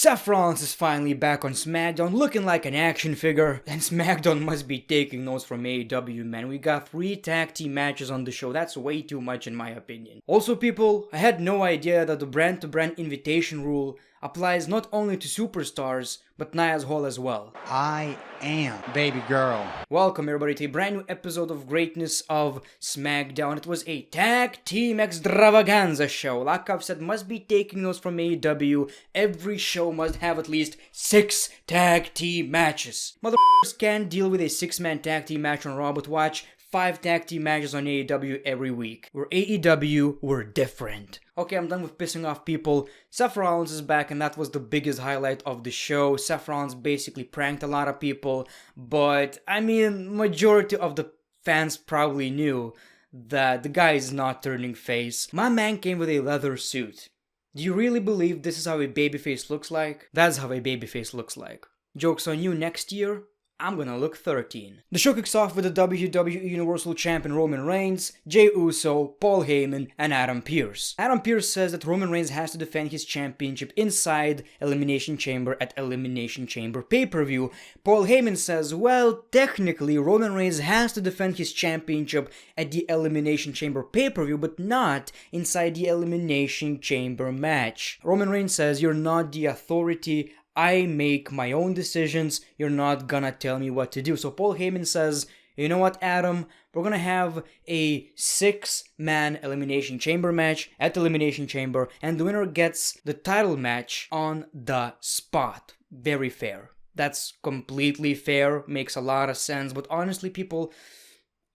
Seth Rollins is finally back on SmackDown looking like an action figure, and SmackDown must be taking notes from AEW, man. We got 3 tag team matches on the show. That's way too much in my opinion. Also people, I had no idea that the brand to brand invitation rule applies not only to superstars, but Nia's Hall as well. I am baby girl. Welcome everybody to a brand new episode of Greatness of SmackDown. It was a tag team extravaganza show. Like I've said, must be taking notes from AEW. Every show must have at least 6 tag team matches. Motherfuckers can't deal with a 6-man tag team match on Raw, but watch 5 tag team matches on AEW every week. We're AEW, we're different. Okay, I'm done with pissing off people. Seth Rollins is back and that was the biggest highlight of the show. Seth Rollins basically pranked a lot of people, but I mean, majority of the fans probably knew that the guy is not turning face. My man came with a leather suit. Do you really believe this is how a babyface looks like? That's how a babyface looks like. Joke's on you, next year I'm gonna look 13. The show kicks off with the WWE Universal Champ Roman Reigns, Jey Uso, Paul Heyman, and Adam Pearce. Adam Pearce says that Roman Reigns has to defend his championship inside Elimination Chamber at Elimination Chamber pay-per-view. Paul Heyman says, well, technically Roman Reigns has to defend his championship at the Elimination Chamber pay-per-view, but not inside the Elimination Chamber match. Roman Reigns says, you're not the authority, I make my own decisions, you're not gonna tell me what to do. So Paul Heyman says, you know what, Adam, we're gonna have a 6-man Elimination Chamber match at Elimination Chamber, and the winner gets the title match on the spot. Very fair. That's completely fair, makes a lot of sense, but honestly, people,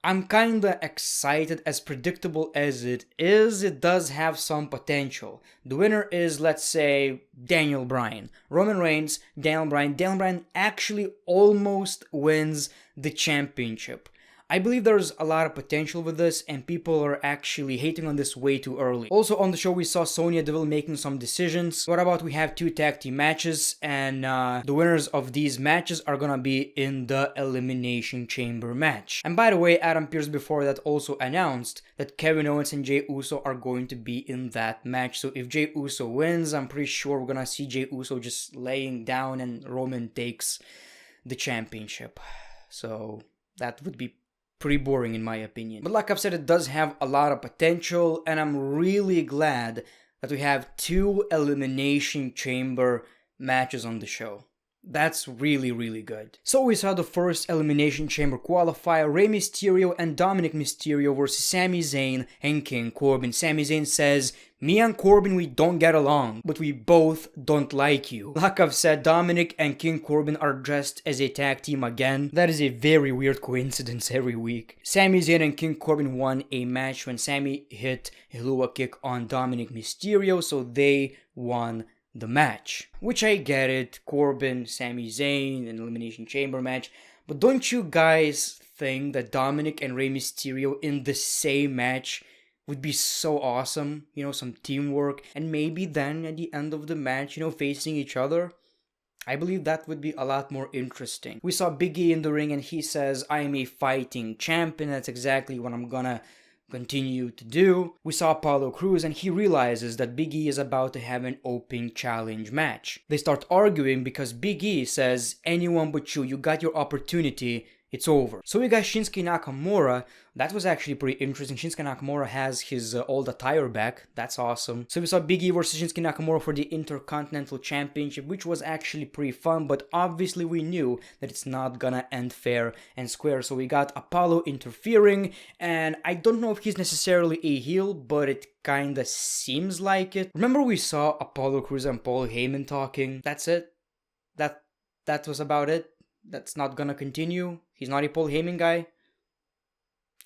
I'm kinda excited. As predictable as it is, it does have some potential. The winner is, let's say, Daniel Bryan. Roman Reigns, Daniel Bryan. Daniel Bryan actually almost wins the championship. I believe there's a lot of potential with this, and people are actually hating on this way too early. Also on the show, we saw Sonya Deville making some decisions. What about we have 2 tag team matches, and the winners of these matches are gonna be in the Elimination Chamber match. And by the way, Adam Pearce before that also announced that Kevin Owens and Jey Uso are going to be in that match. So if Jey Uso wins, I'm pretty sure we're gonna see Jey Uso just laying down and Roman takes the championship. So that would be pretty boring in my opinion. But like I've said, it does have a lot of potential, and I'm really glad that we have 2 Elimination Chamber matches on the show. That's really, really good. So we saw the first Elimination Chamber qualifier, Rey Mysterio and Dominic Mysterio versus Sami Zayn and King Corbin. Sami Zayn says, me and Corbin, we don't get along, but we both don't like you. Like I've said, Dominic and King Corbin are dressed as a tag team again. That is a very weird coincidence every week. Sami Zayn and King Corbin won a match when Sami hit a Lua kick on Dominic Mysterio, so they won the match. Which I get it, Corbin, Sami Zayn, an Elimination Chamber match, but don't you guys think that Dominic and Rey Mysterio in the same match would be so awesome? You know, some teamwork, and maybe then at the end of the match, you know, facing each other? I believe that would be a lot more interesting. We saw Big E in the ring and he says, I am a fighting champion. That's exactly what I'm gonna continue to do. We saw Apollo Crews and he realizes that Big E is about to have an open challenge match. They start arguing because Big E says, anyone but you got your opportunity, it's over. So we got Shinsuke Nakamura. That was actually pretty interesting. Shinsuke Nakamura has his old attire back. That's awesome. So we saw Big E versus Shinsuke Nakamura for the Intercontinental Championship, which was actually pretty fun, but obviously we knew that it's not gonna end fair and square. So we got Apollo interfering, and I don't know if he's necessarily a heel, but it kinda seems like it. Remember we saw Apollo Crews and Paul Heyman talking? That's it. That was about it. That's not gonna continue. He's not a Paul Heyman guy.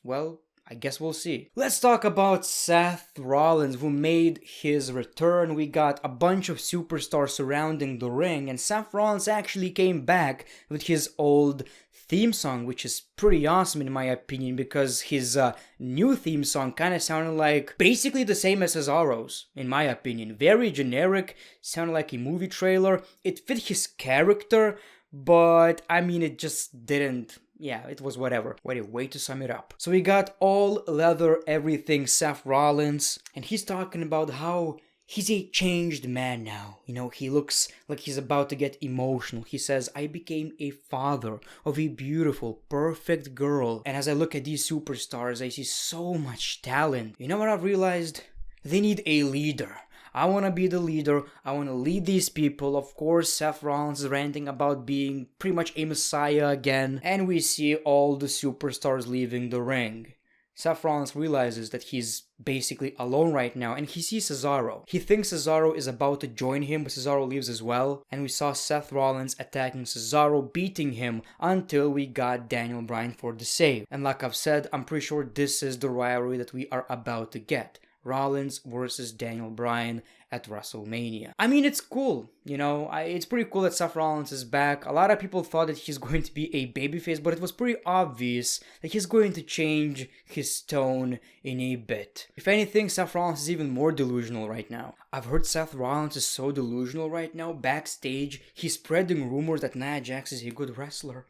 Well, I guess we'll see. Let's talk about Seth Rollins, who made his return. We got a bunch of superstars surrounding the ring, and Seth Rollins actually came back with his old theme song, which is pretty awesome in my opinion, because his new theme song kind of sounded like basically the same as Cesaro's, in my opinion. Very generic, sounded like a movie trailer. It fit his character, but I mean, it just didn't. Yeah, it was whatever. What a way to sum it up. So we got all leather everything Seth Rollins, and he's talking about how he's a changed man now. You know, he looks like he's about to get emotional. He says, I became a father of a beautiful, perfect girl. And as I look at these superstars, I see so much talent. You know what I've realized? They need a leader. I want to be the leader. I want to lead these people. Of course, Seth Rollins is ranting about being pretty much a messiah again. And we see all the superstars leaving the ring. Seth Rollins realizes that he's basically alone right now, and he sees Cesaro. He thinks Cesaro is about to join him, but Cesaro leaves as well. And we saw Seth Rollins attacking Cesaro, beating him until we got Daniel Bryan for the save. And like I've said, I'm pretty sure this is the rivalry that we are about to get. Rollins versus Daniel Bryan at WrestleMania. I mean, it's cool, you know, it's pretty cool that Seth Rollins is back. A lot of people thought that he's going to be a babyface, but it was pretty obvious that he's going to change his tone in a bit. If anything, Seth Rollins is even more delusional right now. I've heard Seth Rollins is so delusional right now. Backstage, he's spreading rumors that Nia Jax is a good wrestler.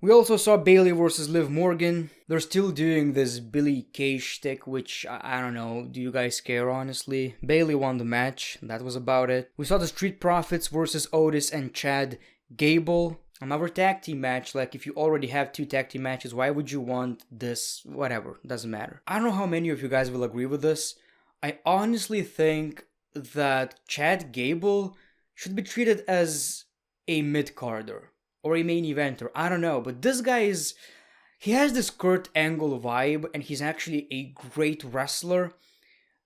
We also saw Bayley versus Liv Morgan. They're still doing this Billy Kay shtick, which I don't know. Do you guys care, honestly? Bayley won the match. That was about it. We saw the Street Profits versus Otis and Chad Gable. Another tag team match. Like, if you already have 2 tag team matches, why would you want this? Whatever. Doesn't matter. I don't know how many of you guys will agree with this. I honestly think that Chad Gable should be treated as a mid-carder. Or a main eventer, I don't know, but this guy he has this Kurt Angle vibe, and he's actually a great wrestler,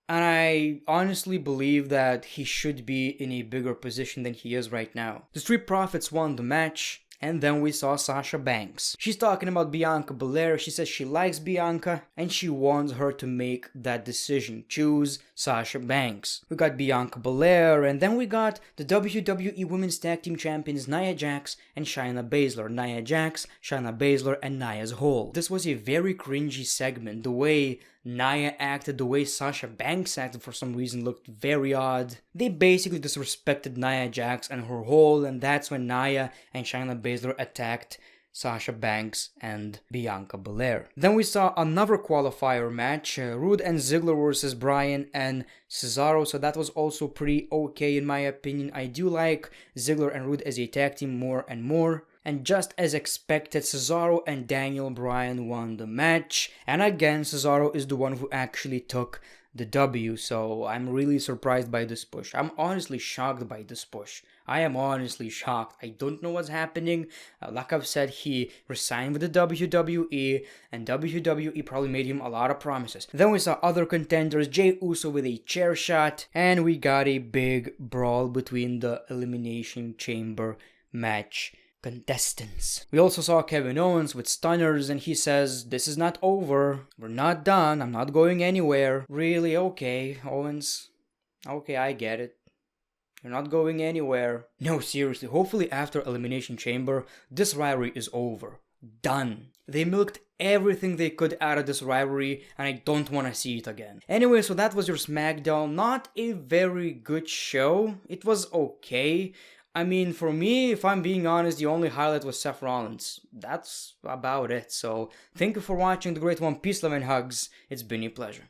and I honestly believe that he should be in a bigger position than he is right now. The Street Profits won the match, and then we saw Sasha Banks. She's talking about Bianca Belair. She says she likes Bianca, and she wants her to make that decision. Choose Sasha Banks. We got Bianca Belair, and then we got the WWE Women's Tag Team Champions Nia Jax and Shayna Baszler. Nia Jax, Shayna Baszler, and Nia's Hole. This was a very cringy segment. The way Nia acted, the way Sasha Banks acted for some reason looked very odd. They basically disrespected Nia Jax and her Hole, and that's when Nia and Shayna Baszler attacked Sasha Banks and Bianca Belair. Then we saw another qualifier match, Rude and Ziggler versus Bryan and Cesaro, so that was also pretty okay in my opinion. I do like Ziggler and Rude as a tag team more and more. And just as expected, Cesaro and Daniel Bryan won the match. And again, Cesaro is the one who actually took the W, so I'm really surprised by this push. I'm honestly shocked by this push. I am honestly shocked. I don't know what's happening. Like I've said, he resigned with the WWE, and WWE probably made him a lot of promises. Then we saw other contenders, Jay Uso with a chair shot, and we got a big brawl between the Elimination Chamber match contestants. We also saw Kevin Owens with stunners, and he says, this is not over. We're not done. I'm not going anywhere. Really? Okay, Owens. Okay, I get it. You're not going anywhere. No, seriously. Hopefully after Elimination Chamber, this rivalry is over. Done. They milked everything they could out of this rivalry, and I don't want to see it again. Anyway, so that was your SmackDown. Not a very good show. It was okay. I mean, for me, if I'm being honest, the only highlight was Seth Rollins. That's about it. So, thank you for watching The Great One. Peace, love, and hugs. It's been a pleasure.